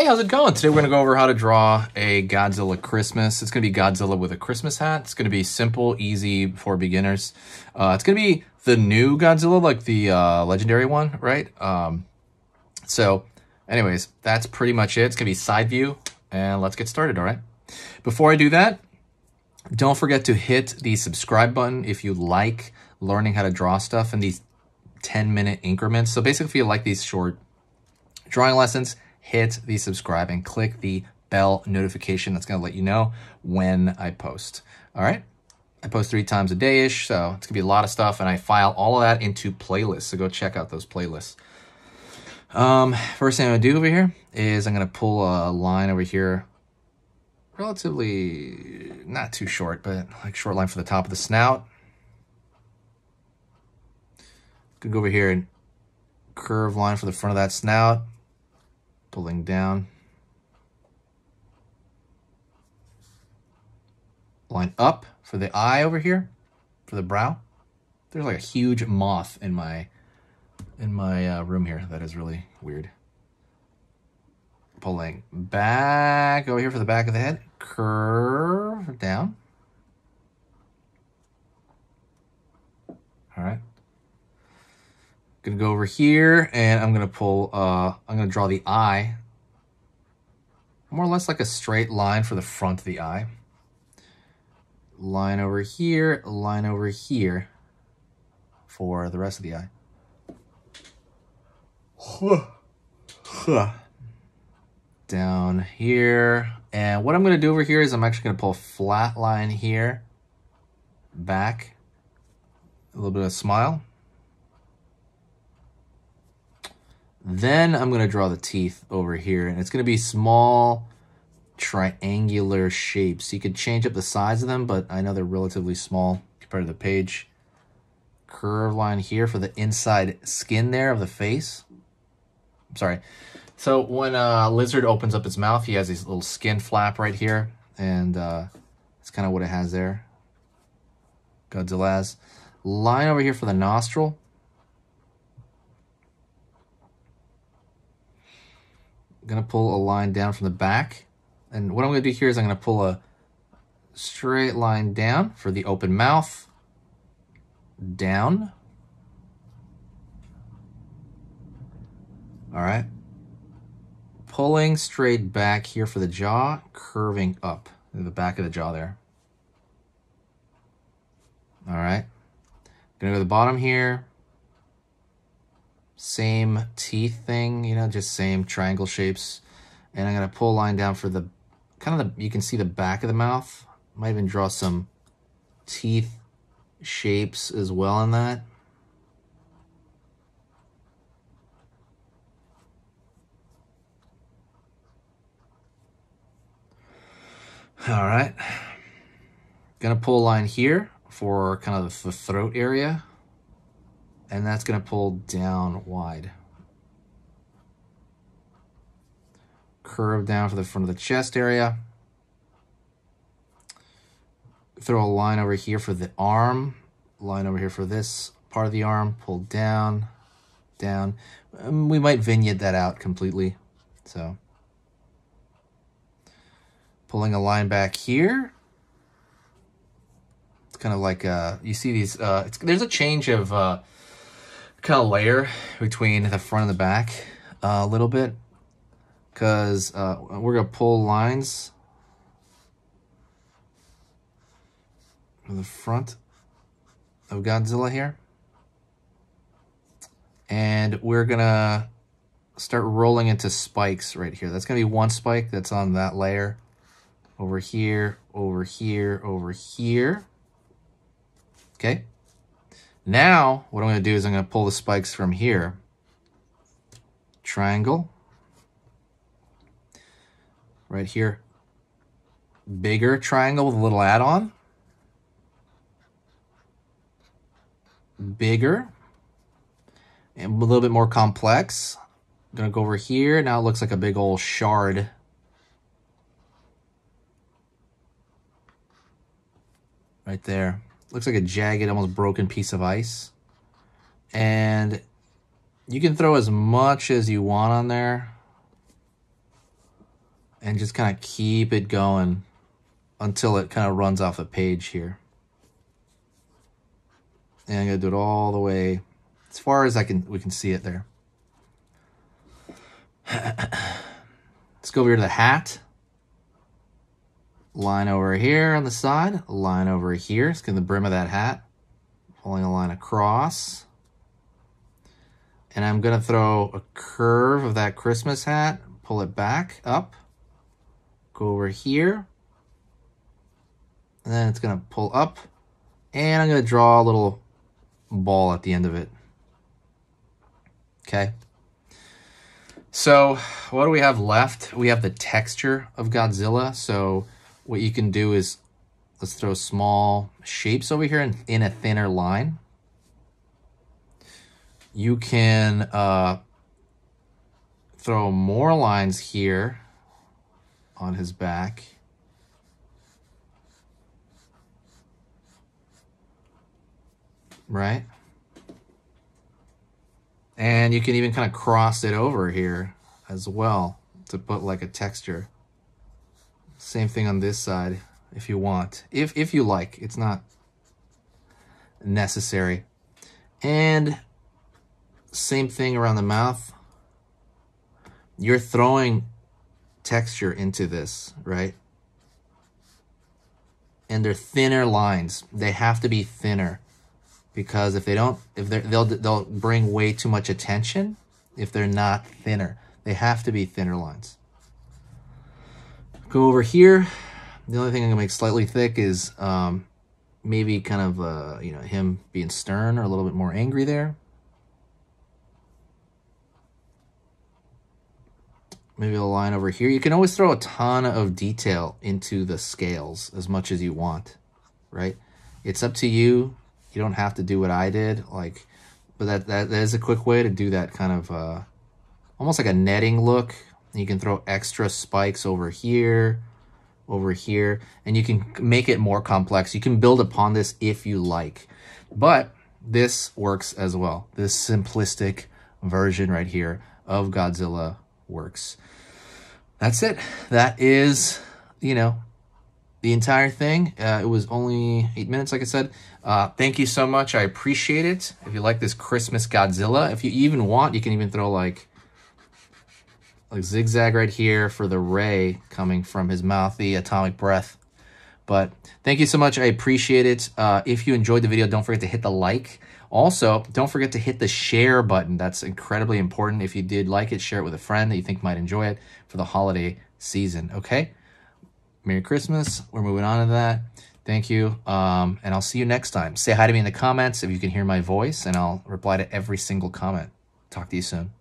Hey, how's it going? Today we're going to go over how to draw a Godzilla Christmas. It's going to be Godzilla with a Christmas hat. It's going to be simple, easy for beginners. It's going to be the new Godzilla, like the legendary one, right? So anyways, that's pretty much it. It's going to be side view, and let's get started, all right? Before I do that, don't forget to hit the subscribe button if you like learning how to draw stuff in these 10-minute increments. So basically, if you like these short drawing lessons, hit the subscribe and click the bell notification. That's going to let you know when I post. All right. I post 3 times a day-ish, so it's going to be a lot of stuff, and I file all of that into playlists, so go check out those playlists. First thing I'm going to do over here is I'm going to pull a line over here, relatively not too short, but like short line for the top of the snout. Going to go over here and curve line for the front of that snout. Pulling down. Line up for the eye over here, for the brow. There's like a huge moth in my room here. That is really weird. Pulling back over here for the back of the head. Curve down. All right. Gonna go over here and I'm gonna pull, I'm gonna draw the eye, more or less like a straight line for the front of the eye. Line over here for the rest of the eye. Down here. And what I'm gonna do over here is I'm actually gonna pull a flat line here, back, a little bit of a smile. Then I'm going to draw the teeth over here, and it's going to be small triangular shapes. You could change up the size of them, but I know they're relatively small compared to the page. Curve line here for the inside skin there of the face. I'm sorry. So when a lizard opens up its mouth, he has this little skin flap right here, and that's kind of what it has there. Godzilla has. Line over here for the nostril. I'm going to pull a line down from the back. And what I'm going to do here is I'm going to pull a straight line down for the open mouth. Down. All right. Pulling straight back here for the jaw, curving up in the back of the jaw there. All right. Going to go to the bottom here. Same teeth thing, you know, just same triangle shapes. And I'm going to pull a line down for the, you can see the back of the mouth. Might even draw some teeth shapes as well in that. All right. Going to pull a line here for kind of the throat area. And that's going to pull down wide. Curve down for the front of the chest area. Throw a line over here for the arm. Line over here for this part of the arm. Pull down, down. We might vignette that out completely. So, pulling a line back here. It's kind of like, you see these, there's a change of, kind of layer between the front and the back a little bit, because we're going to pull lines from the front of Godzilla here, and we're going to start rolling into spikes right here. That's going to be one spike that's on that layer. Over here, over here, over here. Okay. Now, what I'm going to do is I'm going to pull the spikes from here. Triangle. Right here. Bigger triangle with a little add-on. Bigger. And a little bit more complex. I'm going to go over here. Now it looks like a big old shard. Right there. Looks like a jagged, almost broken piece of ice. And you can throw as much as you want on there. and just kind of keep it going until it kind of runs off the page here. And I'm gonna do it all the way as far as we can see it there. Let's go over to the hat. Line over here on the side, a line over here. It's going to the brim of that hat. Pulling a line across. And I'm going to throw a curve of that Christmas hat, pull it back up, go over here. And then it's going to pull up. And I'm going to draw a little ball at the end of it. Okay. So what do we have left? We have the texture of Godzilla. So what you can do is, let's throw small shapes over here in a thinner line. You can throw more lines here on his back. Right? And you can even kind of cross it over here as well to put like a texture. Same thing on this side if you want. If you like. It's not necessary. And same thing around the mouth. You're throwing texture into this, right? And they're thinner lines. They have to be thinner. Because if they don't, they'll bring way too much attention if they're not thinner. They have to be thinner lines. Go over here. The only thing I'm gonna make slightly thick is maybe kind of you know, him being stern or a little bit more angry there. Maybe a line over here. You can always throw a ton of detail into the scales as much as you want, right? It's up to you. You don't have to do what I did, like, but that is a quick way to do that kind of almost like a netting look. You can throw extra spikes over here, and you can make it more complex. You can build upon this if you like, but this works as well. This simplistic version right here of Godzilla works. That's it. That is, you know, the entire thing. It was only 8 minutes, like I said. Thank you so much. I appreciate it. If you like this Christmas Godzilla, if you even want, you can even throw like zigzag right here for the ray coming from his mouth, the atomic breath. But thank you so much. I appreciate it. If you enjoyed the video, don't forget to hit the like. Also, don't forget to hit the share button. That's incredibly important. If you did like it, share it with a friend that you think might enjoy it for the holiday season, okay? Merry Christmas. We're moving on to that. Thank you, and I'll see you next time. Say hi to me in the comments if you can hear my voice, and I'll reply to every single comment. Talk to you soon.